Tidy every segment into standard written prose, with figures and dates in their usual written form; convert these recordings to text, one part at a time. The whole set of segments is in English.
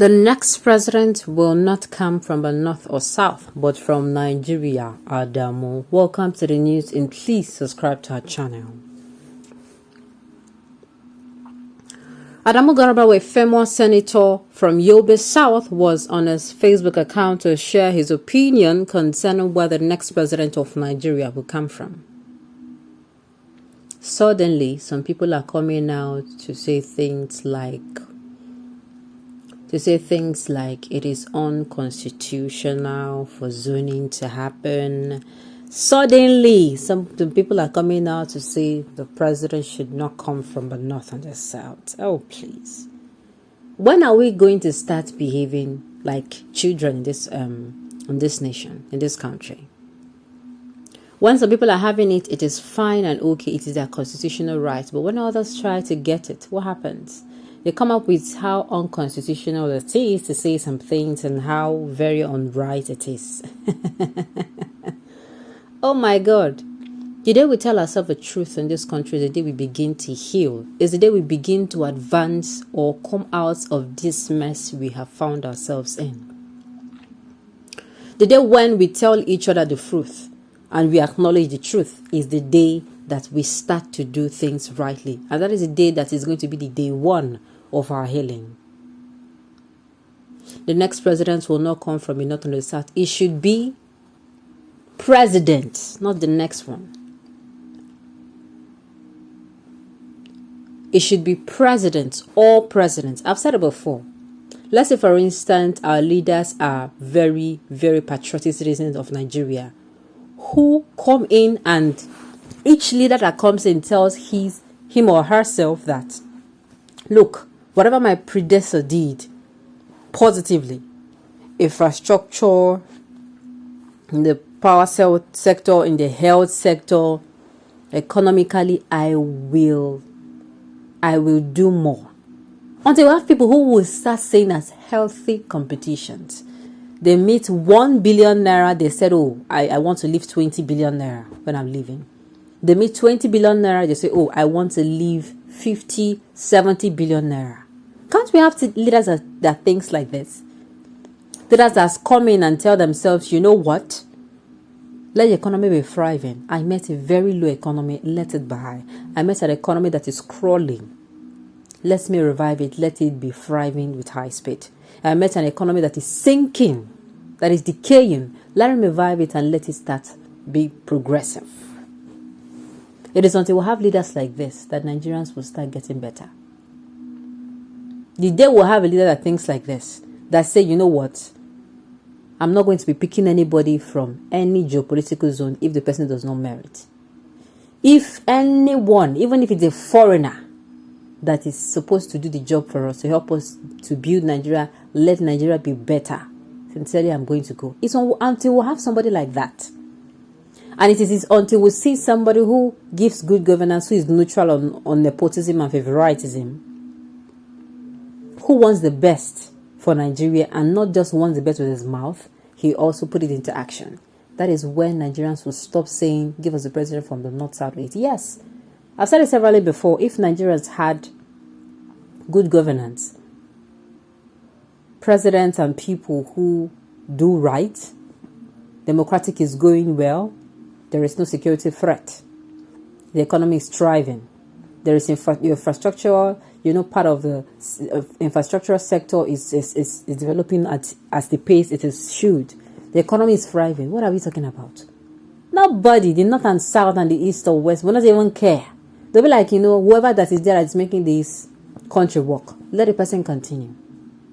The next president will not come from the north or south, but from Nigeria. Adamu. Welcome to the news, and please subscribe to our channel. Adamu Garba, a famous senator from Yobe South, was on his Facebook account to share his opinion concerning where the next president of Nigeria will come from. Suddenly, some people are coming out to say things like it is unconstitutional for zoning to happen. Suddenly, some people are coming out to say the president should not come from the north and the south. Oh, please. When are we going to start behaving like children in this nation, in this country? When some people are having it, it is fine and okay. It is their constitutional right. But when others try to get it, what happens? They come up with how unconstitutional it is to say some things and how very unright it is. Oh my God. The day we tell ourselves the truth in this country is the day we begin to heal. Is the day we begin to advance or come out of this mess we have found ourselves in. The day when we tell each other the truth and we acknowledge the truth is the day that we start to do things rightly. And that is the day that is going to be the day one of our healing. The next president will not come from the north and the south. It should be president, not the next one. It should be president or presidents. I've said it before. Let's say, for instance, our leaders are very, very patriotic citizens of Nigeria who come in, and each leader that comes in tells him or herself that, look, whatever my predecessor did positively, infrastructure, in the power sector, in the health sector, economically, I will do more. Until we have people who will start saying as healthy competitions. They meet 1 billion naira, they said, oh, I want to leave 20 billion naira when I'm leaving. They meet 20 billion naira, they say, oh, I want to leave 50, 70 billion naira. Can't we have leaders that thinks like this? Leaders that come in and tell themselves, you know what? Let the economy be thriving. I met a very low economy, let it be high. I met an economy that is crawling. Let me revive it, let it be thriving with high speed. I met an economy that is sinking, that is decaying. Let me revive it and let it start be progressive. It is until we have leaders like this that Nigerians will start getting better. The day we'll have a leader that thinks like this, that say, you know what, I'm not going to be picking anybody from any geopolitical zone if the person does not merit. If anyone, even if it's a foreigner that is supposed to do the job for us, to help us to build Nigeria, let Nigeria be better, sincerely I'm going to go. It's until we have somebody like that. And it is until we see somebody who gives good governance, who is neutral on nepotism and favoritism, who wants the best for Nigeria and not just wants the best with his mouth, he also put it into action. That is when Nigerians will stop saying, give us the president from the north, south, east. Yes, I've said it severally before. If Nigerians had good governance, presidents and people who do right, democratic is going well, there is no security threat, the economy is thriving, there is infrastructure, part of the infrastructural sector is developing as the pace it is should. The economy is thriving. What are we talking about? Nobody, the north and south and the east or west, will not even care. They'll be like, whoever that is there that is making this country work, let the person continue.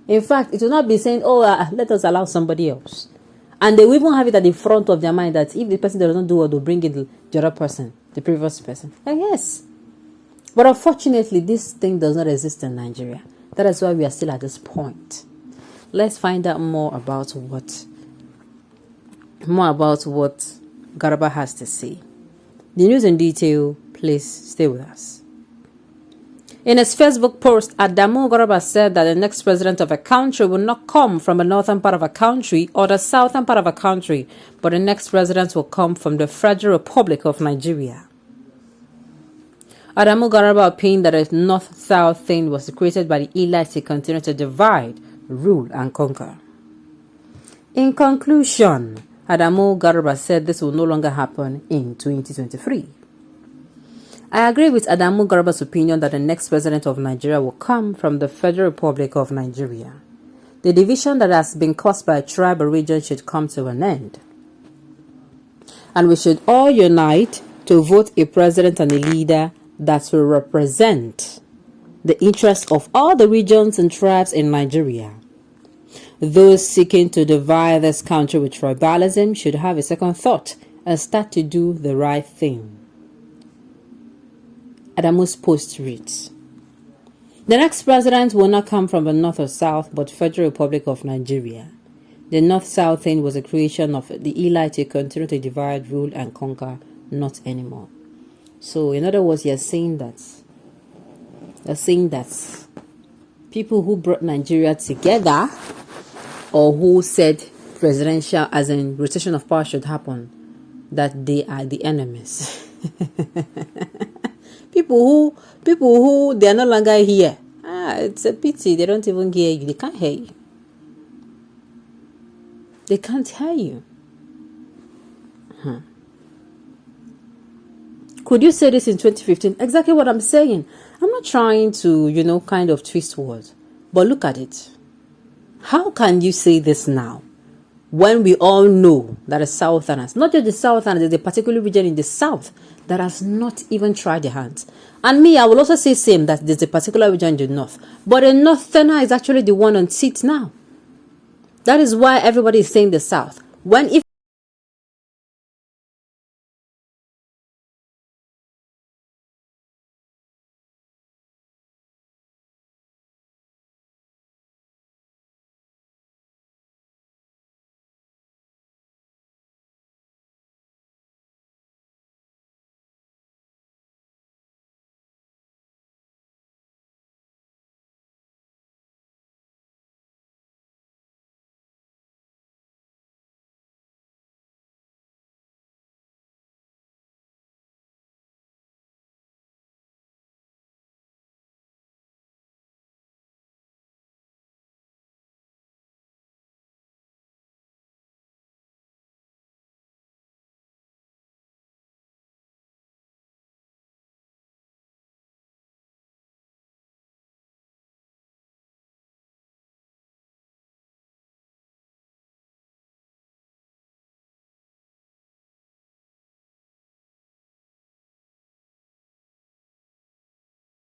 In fact, it will not be saying, let us allow somebody else. And they will even have it at the front of their mind that if the person does not do what, they'll bring in the other person, the previous person. And yes. But unfortunately, this thing does not exist in Nigeria. That is why we are still at this point. Let's find out more about what Garba has to say. The news in detail, please stay with us. In his Facebook post, Adamu Garba said that the next president of a country will not come from the northern part of a country or the southern part of a country, but the next president will come from the Federal Republic of Nigeria. Adamu Garba opined that a north-south thing was created by the elites to continue to divide rule and conquer. In conclusion, Adamu Garba said this will no longer happen in 2023. I agree with Adamu Garba's opinion that the next president of Nigeria will come from the Federal Republic of Nigeria. The division that has been caused by tribe or region should come to an end. And we should all unite to vote a president and a leader that will represent the interests of all the regions and tribes in Nigeria. Those seeking to divide this country with tribalism should have a second thought and start to do the right thing. Adamu's post reads, the next president will not come from the north or south, but Federal Republic of Nigeria. The north-south thing was a creation of the elite to continue to divide, rule, and conquer, not anymore. So, in other words, you're saying that people who brought Nigeria together, or who said presidential, as in rotation of power, should happen, that they are the enemies. People who they are no longer here. It's a pity they don't even hear you. They can't hear you. They can't hear you. Could you say this in 2015? Exactly what I'm saying. I'm not trying to, kind of twist words. But look at it. How can you say this now? When we all know that the Southerners, not just the Southerners, there's a particular region in the South that has not even tried their hands. And me, I will also say same, that there's a particular region in the North. But the Northerner is actually the one on seat now. That is why everybody is saying the South. When if